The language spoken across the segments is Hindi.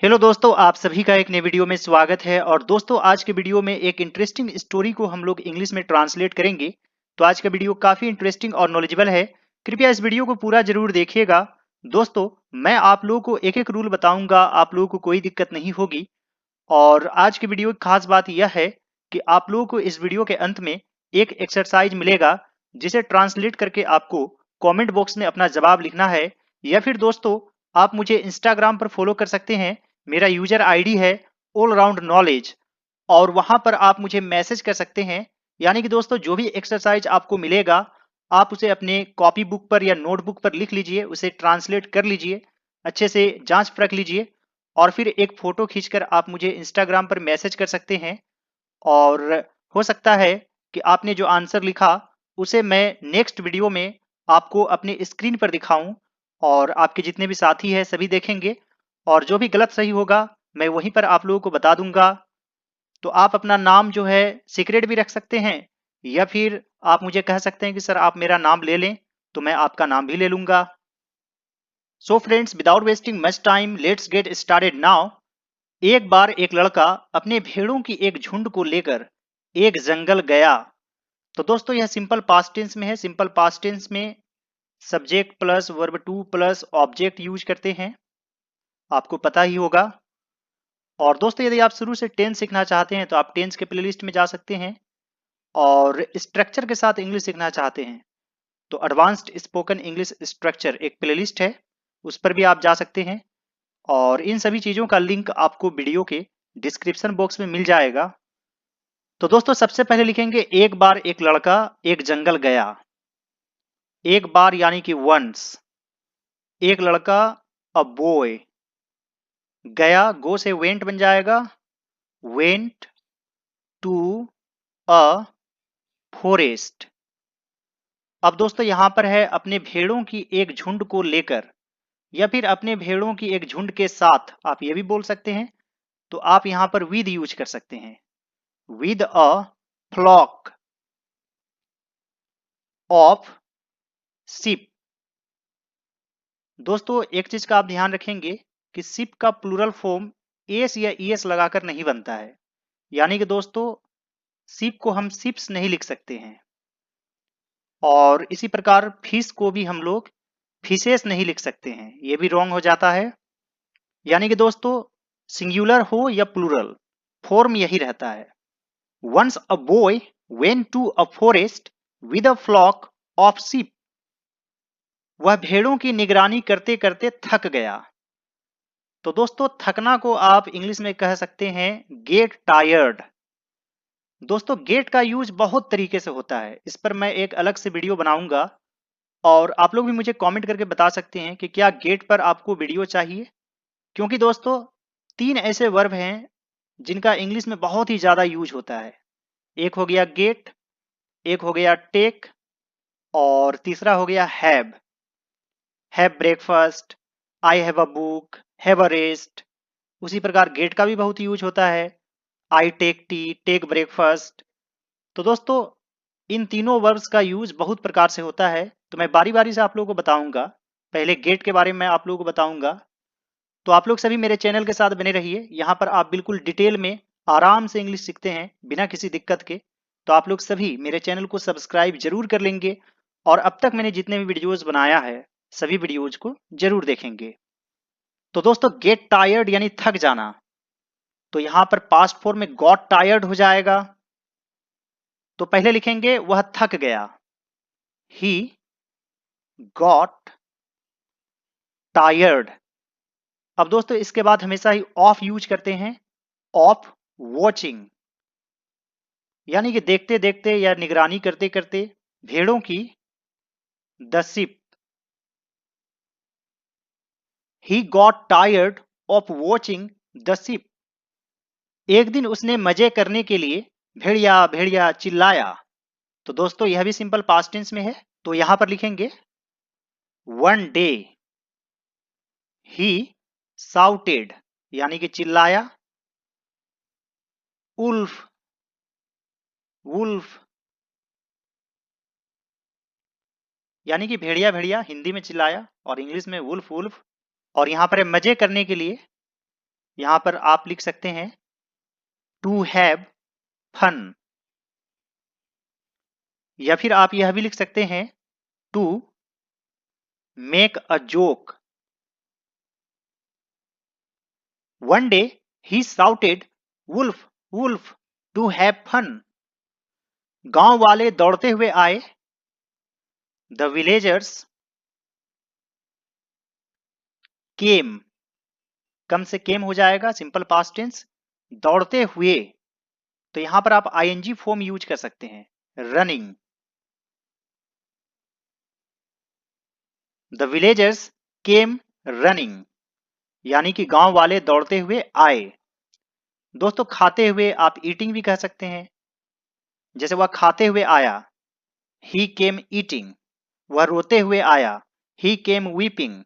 हेलो दोस्तों, आप सभी का एक नए वीडियो में स्वागत है। और दोस्तों, आज के वीडियो में एक इंटरेस्टिंग स्टोरी को हम लोग इंग्लिश में ट्रांसलेट करेंगे। तो आज का वीडियो काफी इंटरेस्टिंग और नॉलेजेबल है। कृपया इस वीडियो को पूरा जरूर देखिएगा। दोस्तों, मैं आप लोगों को एक एक रूल बताऊंगा, आप लोगों को कोई दिक्कत नहीं होगी। और आज की वीडियो की खास बात यह है कि आप लोगों को इस वीडियो के अंत में एक एक्सरसाइज मिलेगा, जिसे ट्रांसलेट करके आपको कमेंट बॉक्स में अपना जवाब लिखना है। या फिर दोस्तों, आप मुझे इंस्टाग्राम पर फॉलो कर सकते हैं। मेरा यूजर आईडी है ऑल राउंड नॉलेज, और वहां पर आप मुझे मैसेज कर सकते हैं। यानी कि दोस्तों, जो भी एक्सरसाइज आपको मिलेगा, आप उसे अपने कॉपी बुक पर या नोटबुक पर लिख लीजिए, उसे ट्रांसलेट कर लीजिए, अच्छे से जांच परख लीजिए, और फिर एक फोटो खींचकर आप मुझे इंस्टाग्राम पर मैसेज कर सकते हैं। और हो सकता है कि आपने जो आंसर लिखा उसे मैं नेक्स्ट वीडियो में आपको अपने स्क्रीन पर दिखाऊं, और आपके जितने भी साथी हैं सभी देखेंगे। और जो भी गलत सही होगा मैं वहीं पर आप लोगों को बता दूंगा। तो आप अपना नाम जो है सीक्रेट भी रख सकते हैं, या फिर आप मुझे कह सकते हैं कि सर आप मेरा नाम ले लें, तो मैं आपका नाम भी ले लूंगा। So friends, without wasting much time, let's get started now. एक बार एक लड़का अपने भेड़ों की एक झुंड को लेकर एक जंगल गया। तो दोस्तों, यह सिंपल पास्ट टेंस में है। सिंपल पास्ट टेंस में subject plus verb two plus object use करते हैं, आपको पता ही होगा। और दोस्तों, यदि आप शुरू से टेंस सीखना चाहते हैं तो आप टेंस के प्लेलिस्ट में जा सकते हैं। और स्ट्रक्चर के साथ इंग्लिश सीखना चाहते हैं तो एडवांस्ड स्पोकन इंग्लिश स्ट्रक्चर एक प्लेलिस्ट है, उस पर भी आप जा सकते हैं। और इन सभी चीजों का लिंक आपको वीडियो के डिस्क्रिप्शन बॉक्स में मिल जाएगा। तो दोस्तों, सबसे पहले लिखेंगे एक बार एक लड़का एक जंगल गया। एक बार यानी कि वंस। एक लड़का अ बॉय। गया, गो से वेंट बन जाएगा, वेंट टू अ फॉरेस्ट। अब दोस्तों, यहां पर है अपने भेड़ों की एक झुंड को लेकर, या फिर अपने भेड़ों की एक झुंड के साथ, आप ये भी बोल सकते हैं। तो आप यहां पर विद यूज कर सकते हैं, with a flock of sheep. दोस्तों, एक चीज का आप ध्यान रखेंगे कि शिप का प्लूरल फॉर्म एस या ईएस लगाकर नहीं बनता है। यानी कि दोस्तों, शिप को हम शिप्स नहीं लिख सकते हैं। और इसी प्रकार फिश को भी हम लोग फिशेस नहीं लिख सकते हैं, ये भी रॉन्ग हो जाता है। यानी कि दोस्तों, सिंगुलर हो या प्लूरल, फॉर्म यही रहता है। Once a boy went to a forest with a flock of sheep. वह भेड़ों की निगरानी करते करते थक गया। तो दोस्तों, थकना को आप इंग्लिश में कह सकते हैं गेट टायर्ड। दोस्तों, गेट का यूज बहुत तरीके से होता है, इस पर मैं एक अलग से वीडियो बनाऊंगा। और आप लोग भी मुझे कमेंट करके बता सकते हैं कि क्या गेट पर आपको वीडियो चाहिए। क्योंकि दोस्तों, तीन ऐसे वर्ब हैं जिनका इंग्लिश में बहुत ही ज्यादा यूज होता है। एक हो गया गेट, एक हो गया टेक, और तीसरा हो गया have breakfast, I have a book, have a rest. उसी प्रकार गेट का भी बहुत यूज होता है, I take tea, take breakfast. तो दोस्तों, इन तीनों वर्ब्स का यूज बहुत प्रकार से होता है, तो मैं बारी बारी से आप लोगों को बताऊंगा। पहले गेट के बारे में आप लोगों को बताऊंगा। तो आप लोग सभी मेरे चैनल के साथ बने रहिए, यहाँ पर आप बिल्कुल डिटेल में आराम से इंग्लिश सीखते हैं बिना किसी दिक्कत के। तो आप लोग सभी मेरे चैनल को सब्सक्राइब जरूर कर लेंगे, और अब तक मैंने जितने भी वीडियोज बनाया है सभी वीडियोज को जरूर देखेंगे। तो दोस्तों, गेट टायर्ड यानी थक जाना, तो यहां पर पास्ट फॉर्म में गॉट टायर्ड हो जाएगा। तो पहले लिखेंगे वह थक गया, ही गॉट टायर्ड। अब दोस्तों, इसके बाद हमेशा ही ऑफ यूज करते हैं, ऑफ वॉचिंग। यानी कि देखते देखते या निगरानी करते करते भेड़ों की, the ship. He got tired of watching the ship. एक दिन उसने मजे करने के लिए भेड़िया भेड़िया चिल्लाया। तो दोस्तों, यह भी सिंपल पास्ट टेंस में है। तो यहां पर लिखेंगे वन डे ही साउटेड, यानी कि चिल्लाया, उल्फ वुल्फ, यानी कि भेड़िया भेड़िया हिंदी में चिल्लाया और इंग्लिश में वुल्फ वुल्फ। और यहां पर है मजे करने के लिए, यहां पर आप लिख सकते हैं टू हैव फन, या फिर आप यह भी लिख सकते हैं to make a joke. One day he shouted wolf wolf to have fun. गांव वाले दौड़ते हुए आए, द विलेजर्स केम, कम से केम हो जाएगा, सिंपल पास्ट टेंस। दौड़ते हुए, तो यहां पर आप आईएनजी फॉर्म यूज कर सकते हैं, running. The villagers came running, यानी कि गांव वाले दौड़ते हुए आए। दोस्तों खाते हुए आप ईटिंग भी कह सकते हैं, जैसे वह खाते हुए आया, ही केम ईटिंग। वह रोते हुए आया, ही केम वीपिंग।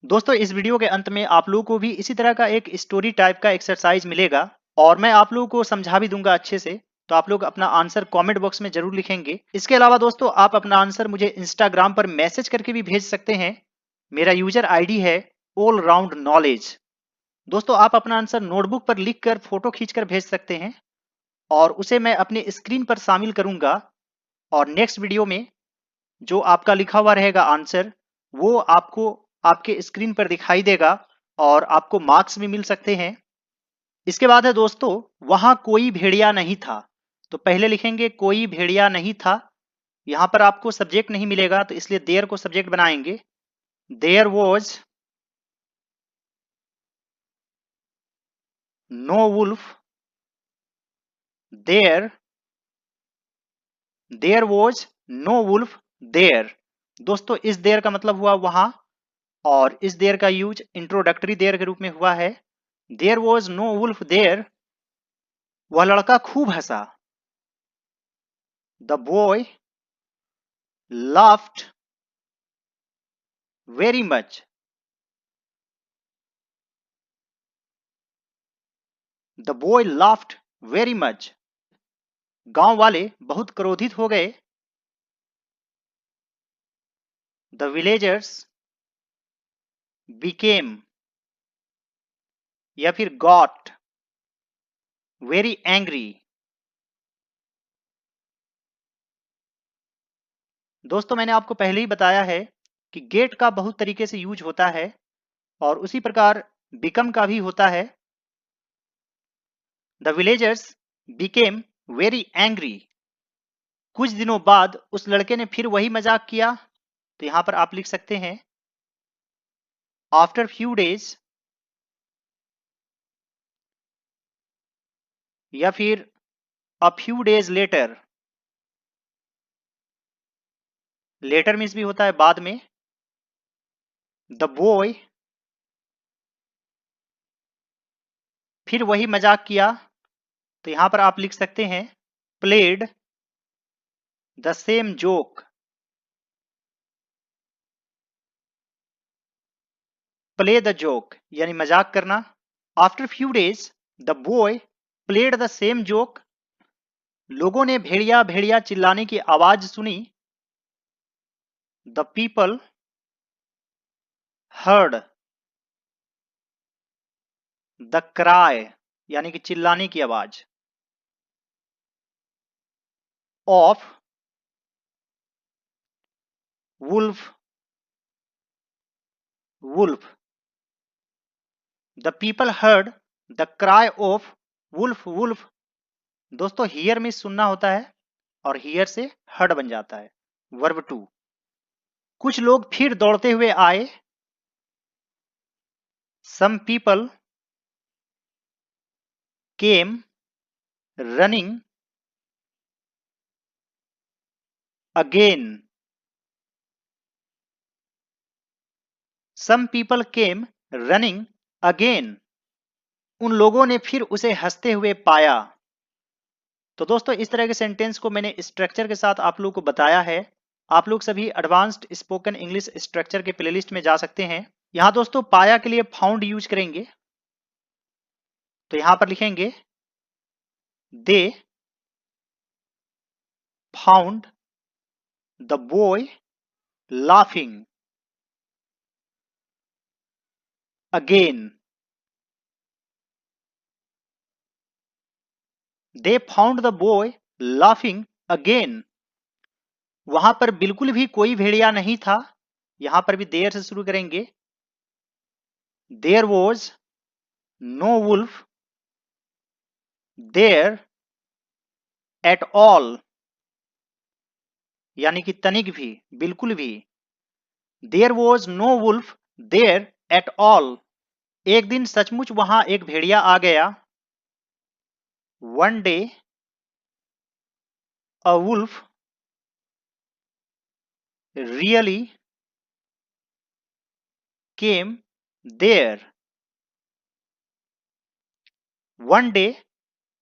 दोस्तों इस वीडियो के अंत में आप लोगों को भी इसी तरह का एक स्टोरी टाइप का एक्सरसाइज मिलेगा और मैं आप लोगों को समझा भी दूंगा अच्छे से, तो आप लोग अपना आंसर कमेंट बॉक्स में जरूर लिखेंगे। इसके अलावा दोस्तों आप अपना आंसर मुझे इंस्टाग्राम पर मैसेज करके भी भेज सकते हैं। मेरा यूजर आईडी है ऑल राउंड नॉलेज। दोस्तों आप अपना आंसर नोटबुक पर लिखकर फोटो खींचकर भेज सकते हैं और उसे मैं अपने स्क्रीन पर शामिल करूंगा और नेक्स्ट वीडियो में जो आपका लिखा हुआ रहेगा आंसर, वो आपको आपके स्क्रीन पर दिखाई देगा और आपको मार्क्स भी मिल सकते हैं। इसके बाद है दोस्तों, वहां कोई भेड़िया नहीं था। तो पहले लिखेंगे कोई भेड़िया नहीं था। यहां पर आपको सब्जेक्ट नहीं मिलेगा तो इसलिए देयर को सब्जेक्ट बनाएंगे। There was no wolf there, there was no wolf there. दोस्तों इस देयर का मतलब हुआ वहां, और इस देयर का यूज इंट्रोडक्टरी देयर के रूप में हुआ है। There was no wolf there, वह लड़का खूब हंसा। The boy laughed very much, the boy laughed very much। गांव वाले बहुत क्रोधित हो गए, the villagers became, या फिर got very angry। दोस्तों मैंने आपको पहले ही बताया है कि गेट का बहुत तरीके से यूज होता है और उसी प्रकार become का भी होता है। the villagers became very angry। कुछ दिनों बाद उस लड़के ने फिर वही मजाक किया, तो यहां पर आप लिख सकते हैं आफ्टर फ्यू डेज, या फिर a few days later. Later means भी होता है बाद में। द बॉय, फिर वही मजाक किया, तो यहां पर आप लिख सकते हैं played the same joke. Play the joke यानी मजाक करना। After few days the boy played the same joke. लोगों ने भेड़िया भेड़िया चिल्लाने की आवाज सुनी। The people heard the cry, यानी कि चिल्लाने की आवाज of wolf wolf. The people heard the cry of wolf wolf. दोस्तों हियर में सुनना होता है और हियर से हर्ड बन जाता है, वर्ब टू। कुछ लोग फिर दौड़ते हुए आए। Some people came running again. Some people came running again. उन लोगों ने फिर उसे हंसते हुए पाया। तो दोस्तों इस तरह के सेंटेंस को मैंने स्ट्रक्चर के साथ आप लोगों को बताया है। आप लोग सभी एडवांस्ड स्पोकन इंग्लिश स्ट्रक्चर के प्लेलिस्ट में जा सकते हैं। यहां दोस्तों पाया के लिए फाउंड यूज करेंगे, तो यहां पर लिखेंगे they found the boy laughing again. They found the boy laughing again. वहां पर बिल्कुल भी कोई भेड़िया नहीं था। यहां पर भी देयर से शुरू करेंगे। There was no wolf there at all, यानी कि तनिक भी, बिल्कुल भी। There was no wolf there at all, एक दिन सचमुच वहां एक भेड़िया आ गया। One day a wolf really came there. One day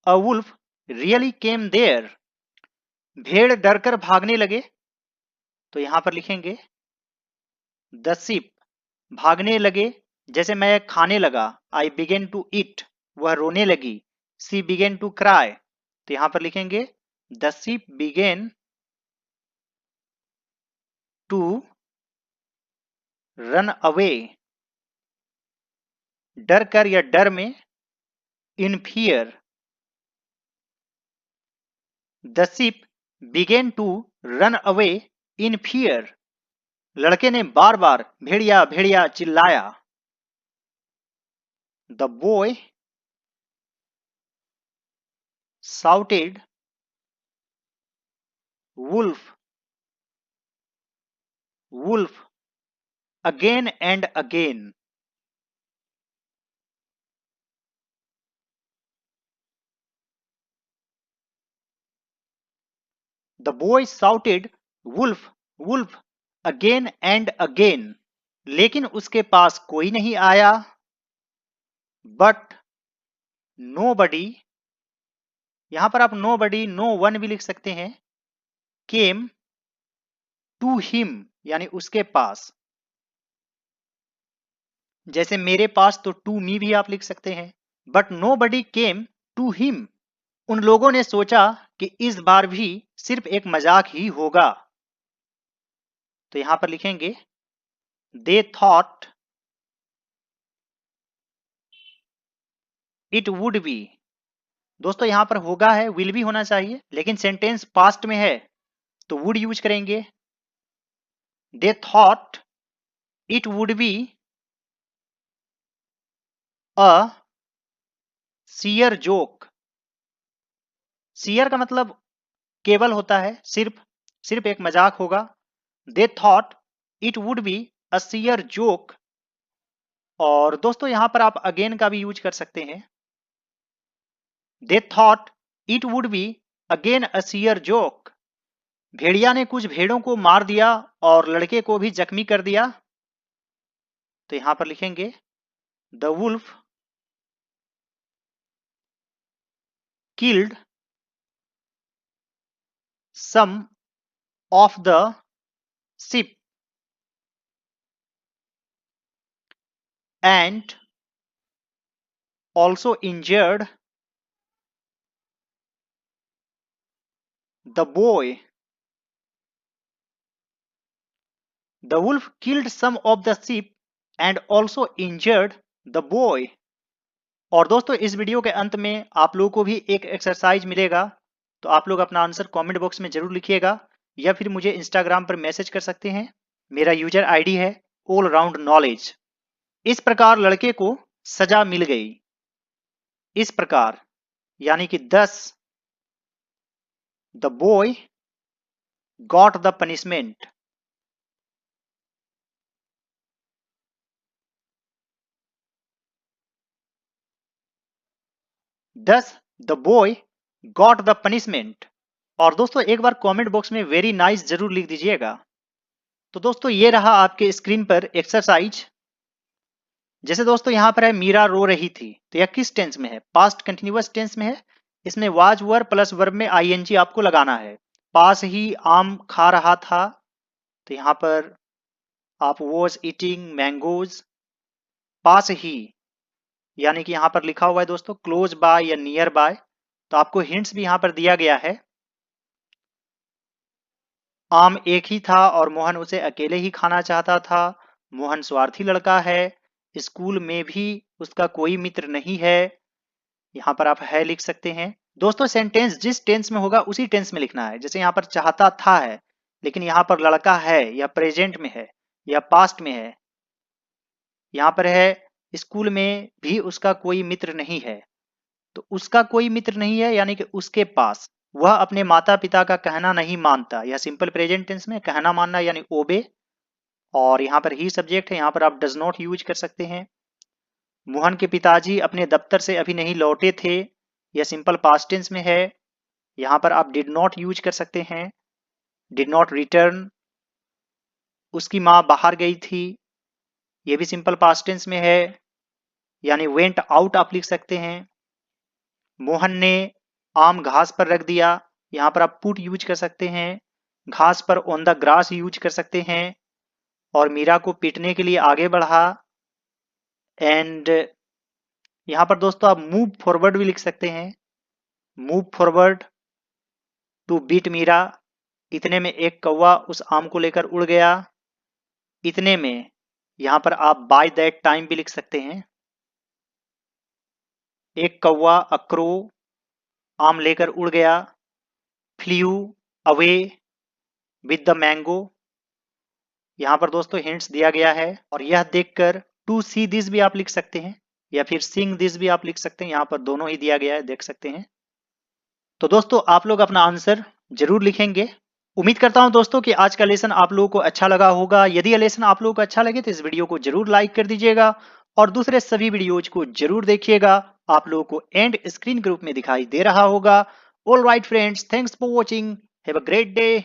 a wolf really came there. भेड़ डरकर भागने लगे, तो यहां पर लिखेंगे द sheep, भागने लगे। जैसे मैं खाने लगा, आई बिगेन टू ईट, वह रोने लगी। सी बिगेन टू क्राई, तो यहां पर लिखेंगे the sheep began to run away, डर कर या डर में, in fear. The sheep began to run away in fear, लड़के ने बार बार भेड़िया भेड़िया चिल्लाया। The boy shouted wolf wolf again and again। The boy shouted wolf wolf again and again, लेकिन उसके पास कोई नहीं आया। बट नो बडी, यहां पर आप नो बडी, नो वन भी लिख सकते हैं। केम टू हिम, यानी उसके पास। जैसे मेरे पास, तो टू मी भी आप लिख सकते हैं। But nobody came to him, उन लोगों ने सोचा कि इस बार भी सिर्फ एक मजाक ही होगा, तो यहां पर लिखेंगे दे थॉट इट वुड बी। दोस्तों यहां पर होगा है, विल भी होना चाहिए, लेकिन सेंटेंस पास्ट में है तो वुड यूज करेंगे। They thought it would be a sheer joke. Sheer का मतलब केवल होता है, सिर्फ, सिर्फ एक मजाक होगा। They thought it would be a sheer joke. और दोस्तों यहां पर आप अगेन का भी यूज कर सकते हैं। They thought it would be again a sheer joke. भेड़िया ने कुछ भेड़ों को मार दिया और लड़के को भी जख्मी कर दिया, तो यहां पर लिखेंगे the wolf killed some of the sheep and also injured the boy। The wolf killed some of the sheep and also injured the boy। और दोस्तों इस वीडियो के अंत में आप लोगों को भी एक एक्सरसाइज मिलेगा, तो आप लोग अपना आंसर कमेंट बॉक्स में जरूर लिखिएगा, या फिर मुझे इंस्टाग्राम पर मैसेज कर सकते हैं। मेरा यूजर आईडी है ऑल राउंड नॉलेज। इस प्रकार लड़के को सजा मिल गई। इस प्रकार यानी कि 10 the boy got the punishment. Thus the boy got the punishment। और दोस्तों एक बार कमेंट बॉक्स में वेरी नाइस जरूर लिख दीजिएगा। तो दोस्तों ये रहा आपके स्क्रीन पर एक्सरसाइज। जैसे दोस्तों यहां पर है मीरा रो रही थी, तो यह किस टेंस में है? पास्ट कंटिन्यूअस टेंस में है। इसमें वाज वर प्लस वर्ब में आईएनजी आपको लगाना है। पास ही आम खा रहा था, तो यहां पर आप वॉज ईटिंग मैंगोज। पास ही यानी कि यहां पर लिखा हुआ है दोस्तों क्लोज बाय या नियर बाय, तो आपको हिंट्स भी यहां पर दिया गया है। आम एक ही था और मोहन उसे अकेले ही खाना चाहता था। मोहन स्वार्थी लड़का है। स्कूल में भी उसका कोई मित्र नहीं है। यहाँ पर आप है लिख सकते हैं। दोस्तों सेंटेंस जिस टेंस में होगा उसी टेंस में लिखना है। जैसे यहाँ पर चाहता था है, लेकिन यहाँ पर लड़का है या प्रेजेंट में है या पास्ट में है। यहाँ पर है स्कूल में भी उसका कोई मित्र नहीं है, तो उसका कोई मित्र नहीं है यानी कि उसके पास, वह अपने माता पिता का कहना नहीं मानता। यह सिंपल प्रेजेंट टेंस में कहना मानना यानी ओबे। और यहाँ पर ही सब्जेक्ट है, यहाँ पर आप डज नॉट यूज कर सकते हैं। मोहन के पिताजी अपने दफ्तर से अभी नहीं लौटे थे, यह सिंपल पास्ट टेंस में है। यहाँ पर आप डिड नॉट यूज कर सकते हैं, डिड नॉट रिटर्न। उसकी माँ बाहर गई थी, यह भी सिंपल पास्ट टेंस में है, यानी वेंट आउट आप लिख सकते हैं। मोहन ने आम घास पर रख दिया, यहाँ पर आप पुट यूज कर सकते हैं। घास पर ऑन द ग्रास यूज कर सकते हैं। और मीरा को पीटने के लिए आगे बढ़ा। एंड यहाँ पर दोस्तों आप मूव फॉरवर्ड भी लिख सकते हैं, move forward to beat Meera. इतने में एक कौवा उस आम को लेकर उड़ गया। इतने में यहाँ पर आप बाय दैट टाइम भी लिख सकते हैं। एक कौवा अक्रो आम लेकर उड़ गया। Flew away with the mango. यहाँ पर दोस्तों हिंट्स दिया गया है, और यह देखकर टू सी दिस भी आप लिख सकते हैं, या फिर सिंग दिस भी आप लिख सकते हैं। यहाँ पर दोनों ही दिया गया है, देख सकते हैं। तो दोस्तों आप लोग अपना आंसर जरूर लिखेंगे। उम्मीद करता हूं दोस्तों कि आज का लेसन आप लोगों को अच्छा लगा होगा। यदि यह लेसन आप लोगों को अच्छा लगे तो इस वीडियो को जरूर लाइक कर दीजिएगा और दूसरे सभी वीडियोज को जरूर देखिएगा। आप लोगों को एंड स्क्रीन ग्रुप में दिखाई दे रहा होगा। All right friends, thanks for watching, have a great day.